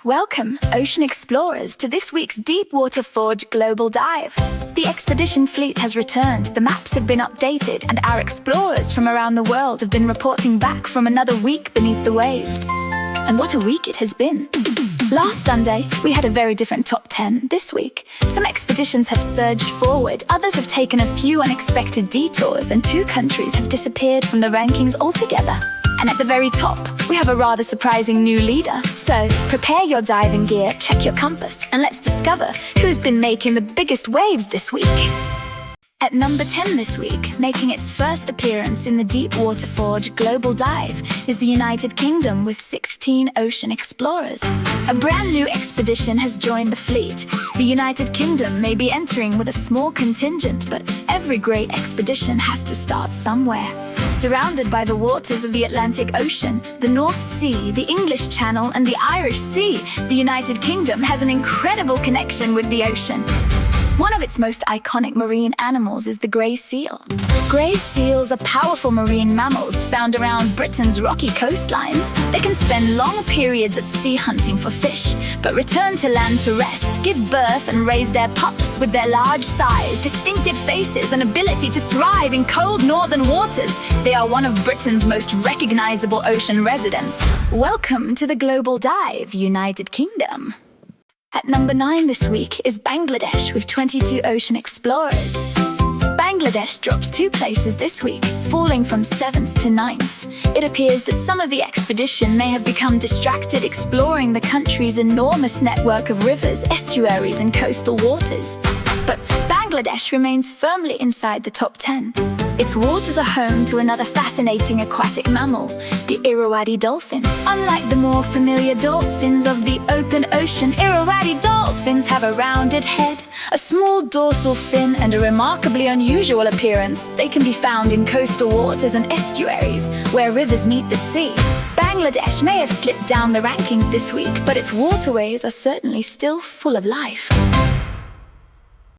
Welcome, ocean explorers, to this week's Deepwater Forge Global Dive. The expedition fleet has returned, the maps have been updated, and our explorers from around the world have been reporting back from another week beneath the waves. And what a week it has been. Last Sunday, we had a very different top 10. This week, some expeditions have surged forward, others have taken a few unexpected detours, and 2 countries have disappeared from the rankings altogether. And at the very top, we have a rather surprising new leader. So, prepare your diving gear, check your compass, and let's discover who's been making the biggest waves this week. At number 10 this week, making its first appearance in the Deepwater Forge Global Dive, is the United Kingdom with 16 ocean explorers. A brand new expedition has joined the fleet. The United Kingdom may be entering with a small contingent, but every great expedition has to start somewhere. Surrounded by the waters of the Atlantic Ocean, the North Sea, the English Channel, and the Irish Sea, the United Kingdom has an incredible connection with the ocean. One of its most iconic marine animals is the grey seal. Grey seals are powerful marine mammals found around Britain's rocky coastlines. They can spend long periods at sea hunting for fish, but return to land to rest, give birth and raise their pups. With their large size, distinctive faces, and ability to thrive in cold northern waters, they are one of Britain's most recognizable ocean residents. Welcome to the Global Dive, United Kingdom. At number 9 this week is Bangladesh with 22 ocean explorers. Bangladesh drops 2 places this week, falling from 7th to 9th. It appears that some of the expedition may have become distracted exploring the country's enormous network of rivers, estuaries, and coastal waters. But Bangladesh remains firmly inside the top 10. Its waters are home to another fascinating aquatic mammal, the Irrawaddy dolphin. Unlike the more familiar dolphins of the open ocean, Irrawaddy dolphins have a rounded head, a small dorsal fin, and a remarkably unusual appearance. They can be found in coastal waters and estuaries, where rivers meet the sea. Bangladesh may have slipped down the rankings this week, but its waterways are certainly still full of life.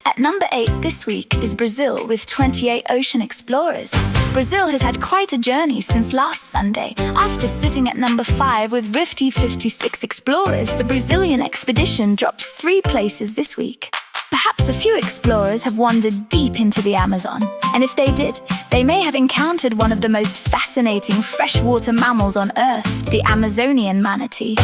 At number 8 this week is Brazil with 28 ocean explorers. Brazil has had quite a journey since last Sunday. After sitting at number 5 with 56 explorers, the Brazilian expedition drops 3 places this week. Perhaps a few explorers have wandered deep into the Amazon, and if they did, they may have encountered one of the most fascinating freshwater mammals on Earth, the Amazonian manatee.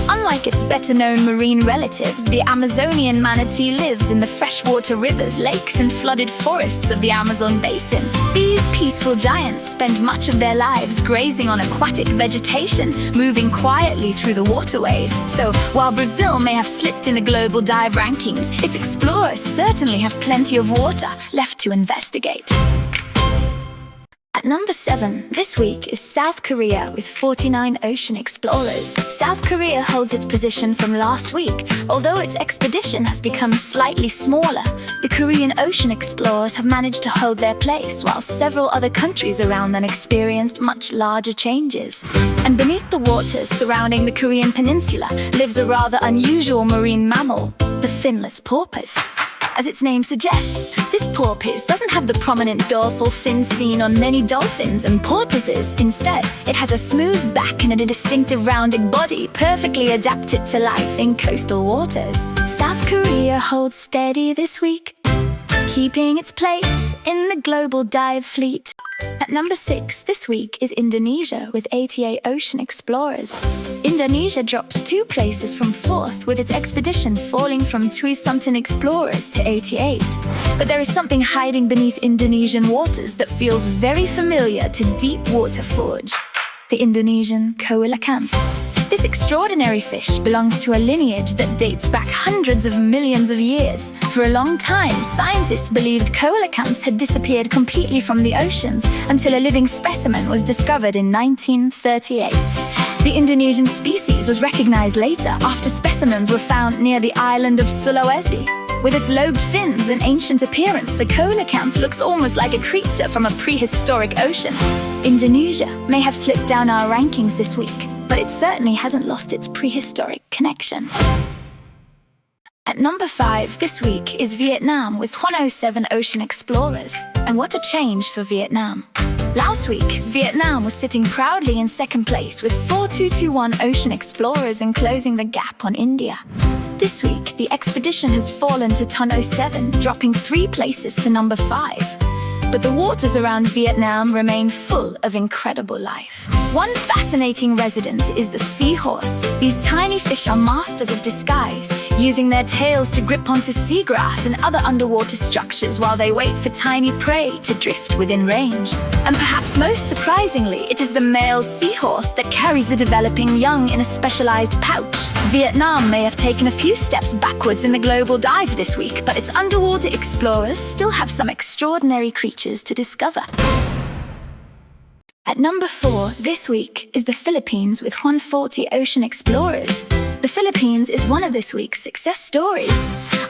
Unlike its better-known marine relatives, the Amazonian manatee lives in the freshwater rivers, lakes, and flooded forests of the Amazon basin. These peaceful giants spend much of their lives grazing on aquatic vegetation, moving quietly through the waterways. So, while Brazil may have slipped in the global dive rankings, its explorers certainly have plenty of water left to investigate. At number 7 this week is South Korea with 49 ocean explorers. South Korea holds its position from last week. Although its expedition has become slightly smaller, the Korean ocean explorers have managed to hold their place, while several other countries around them experienced much larger changes. And beneath the waters surrounding the Korean peninsula lives a rather unusual marine mammal, the finless porpoise. As its name suggests, this porpoise doesn't have the prominent dorsal fin seen on many dolphins and porpoises. Instead, it has a smooth back and a distinctive rounded body, perfectly adapted to life in coastal waters. South Korea holds steady this week, keeping its place in the global dive fleet. At number 6 this week is Indonesia with 88 ocean explorers. Indonesia drops 2 places from 4th, with its expedition falling from 2 something explorers to 88. But there is something hiding beneath Indonesian waters that feels very familiar to Deepwater Forge: the Indonesian coelacanth. This extraordinary fish belongs to a lineage that dates back hundreds of millions of years. For a long time, scientists believed coelacanths had disappeared completely from the oceans until a living specimen was discovered in 1938. The Indonesian species was recognized later after specimens were found near the island of Sulawesi. With its lobed fins and ancient appearance, the coelacanth looks almost like a creature from a prehistoric ocean. Indonesia may have slipped down our rankings this week, but it certainly hasn't lost its prehistoric connection. At number 5 this week is Vietnam with 107 ocean explorers. And what a change for Vietnam! Last week, Vietnam was sitting proudly in second place with 4221 ocean explorers enclosing the gap on India. This week, the expedition has fallen to ton 07, dropping 3 places to number 5. But the waters around Vietnam remain full of incredible life. One fascinating resident is the seahorse. These tiny fish are masters of disguise, using their tails to grip onto seagrass and other underwater structures while they wait for tiny prey to drift within range. And perhaps most surprisingly, it is the male seahorse that carries the developing young in a specialized pouch. Vietnam may have taken a few steps backwards in the global dive this week, but its underwater explorers still have some extraordinary creatures to discover. At number 4 this week is the Philippines with 140 ocean explorers. The Philippines is one of this week's success stories.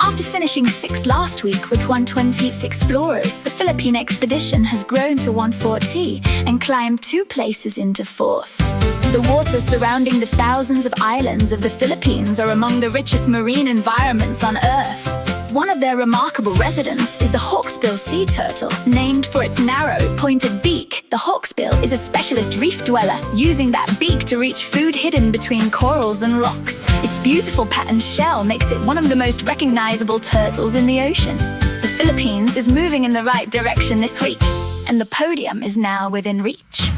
After finishing 6th last week with 120 explorers, the Philippine expedition has grown to 140 and climbed 2 places into 4th. The waters surrounding the thousands of islands of the Philippines are among the richest marine environments on Earth. One of their remarkable residents is the hawksbill sea turtle. Named for its narrow, pointed beak, the hawksbill is a specialist reef dweller, using that beak to reach food hidden between corals and rocks. Its beautiful patterned shell makes it one of the most recognizable turtles in the ocean. The Philippines is moving in the right direction this week, and the podium is now within reach.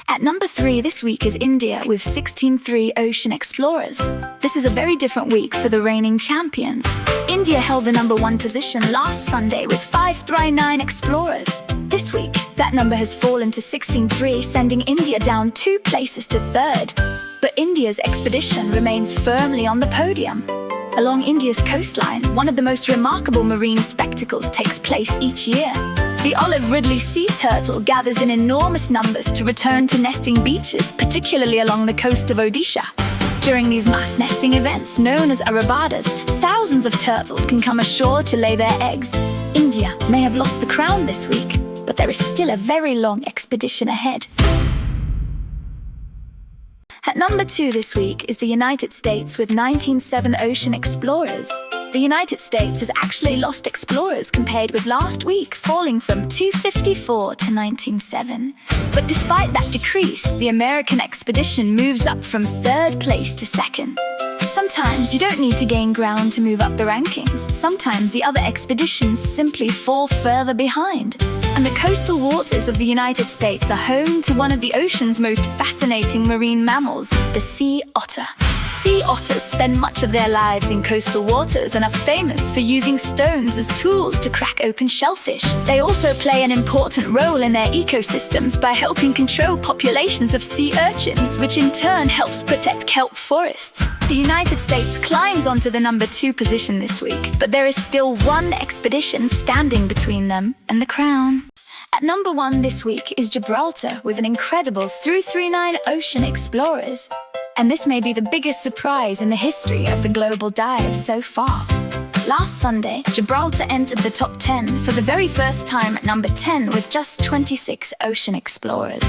At number 3 this week is India with 16.3 ocean explorers. This is a very different week for the reigning champions. India held the number 1 position last Sunday with 539 explorers. This week, that number has fallen to 16.3, sending India down 2 places to 3rd. But India's expedition remains firmly on the podium. Along India's coastline, one of the most remarkable marine spectacles takes place each year. The olive ridley sea turtle gathers in enormous numbers to return to nesting beaches, particularly along the coast of Odisha. During these mass nesting events, known as arabadas, thousands of turtles can come ashore to lay their eggs. India may have lost the crown this week, but there is still a very long expedition ahead. At number 2 this week is the United States with 19.7 ocean explorers. The United States has actually lost explorers compared with last week, falling from 254 to 19.7. But despite that decrease, the American expedition moves up from 3rd place to 2nd. Sometimes you don't need to gain ground to move up the rankings. Sometimes the other expeditions simply fall further behind. And the coastal waters of the United States are home to one of the ocean's most fascinating marine mammals, the sea otter. Sea otters spend much of their lives in coastal waters and are famous for using stones as tools to crack open shellfish. They also play an important role in their ecosystems by helping control populations of sea urchins, which in turn helps protect kelp forests. The United States climbs onto the number 2 position this week, but there is still one expedition standing between them and the crown. At number 1 this week is Gibraltar with an incredible 339 ocean explorers. And this may be the biggest surprise in the history of the global dive so far. Last Sunday, Gibraltar entered the top 10 for the very first time at number 10 with just 26 ocean explorers.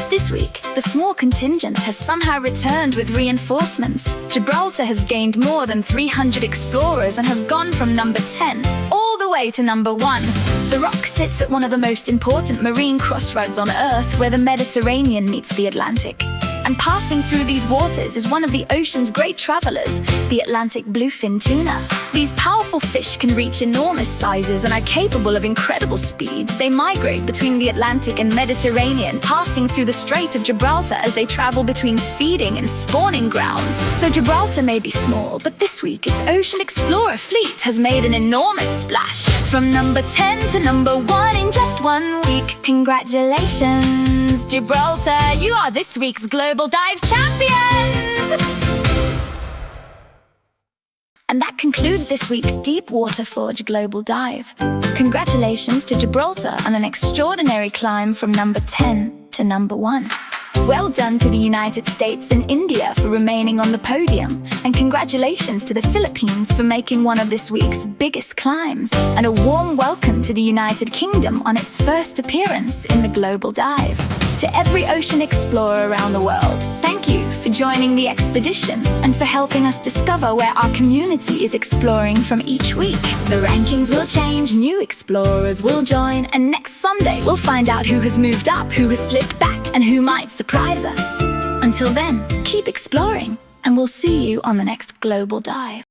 This week, the small contingent has somehow returned with reinforcements. Gibraltar has gained more than 300 explorers and has gone from number 10 all the way to number 1. The rock sits at one of the most important marine crossroads on Earth, where the Mediterranean meets the Atlantic. And passing through these waters is one of the ocean's great travelers, the Atlantic bluefin tuna. These powerful fish can reach enormous sizes and are capable of incredible speeds. They migrate between the Atlantic and Mediterranean, passing through the Strait of Gibraltar as they travel between feeding and spawning grounds. So Gibraltar may be small, but this week its Ocean Explorer fleet has made an enormous splash. From number 10 to number 1 in just 1 week. Congratulations, Gibraltar! You are this week's Global Dive Champions! And that concludes this week's Deepwater Forge Global Dive. Congratulations to Gibraltar on an extraordinary climb from number 10 to number 1. Well done to the United States and India for remaining on the podium, and congratulations to the Philippines for making one of this week's biggest climbs, and a warm welcome to the United Kingdom on its first appearance in the Global Dive. To every ocean explorer around the world, thank you for for joining the expedition and for helping us discover where our community is exploring from each week. The rankings will change, new explorers will join, and next Sunday we'll find out who has moved up, who has slipped back, and who might surprise us. Until then, keep exploring, and we'll see you on the next Global Dive.